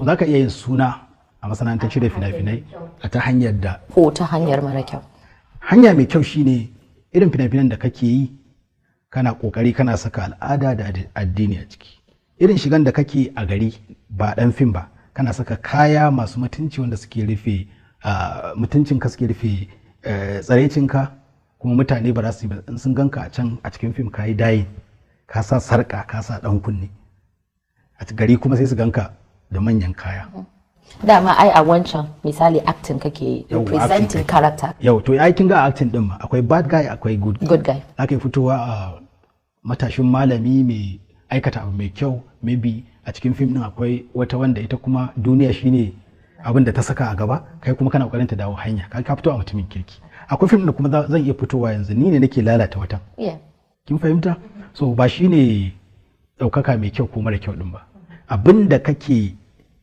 so zaka iya yin suna a masana'antar shirya fina-finai a ta hanyar da ko ta hanyar mara kyau. Hanya mai kyau shine irin fina-finan da kake yi kana kokari kana saka al'ada da addini a ciki. Irin shigan da kake a gari ba dan fim ba, kana saka kaya masu mutunci wanda suke rufe mutuncinka, suke rufe tsarecinka, kuma mutane ba za su yi sun ganka a can a cikin fim ka yi dayin, ka sa sarka, ka sa dan kunne, a gari kuma sai su ganka da manyan kaya. Dama ai a wancan misali acting kake representing character. Yau to ai kin ga acting din ma akwai bad guy akwai good guy. Ake fitowa a matashin malami mai aikata abu mai kyau, maybe a cikin fim din akwai wata wanda ita kuma duniya shine abin da ta saka a gaba, kai kuma kana kokarin ta dawo hanya, ka fito a mutumin kirki. Akwai fim da kuma zan iya fitowa yanzu ni ne nake lalata watan. Kin fahimta? So ba shine daukaka mai kyau ko mara kyau din ba, abin da kake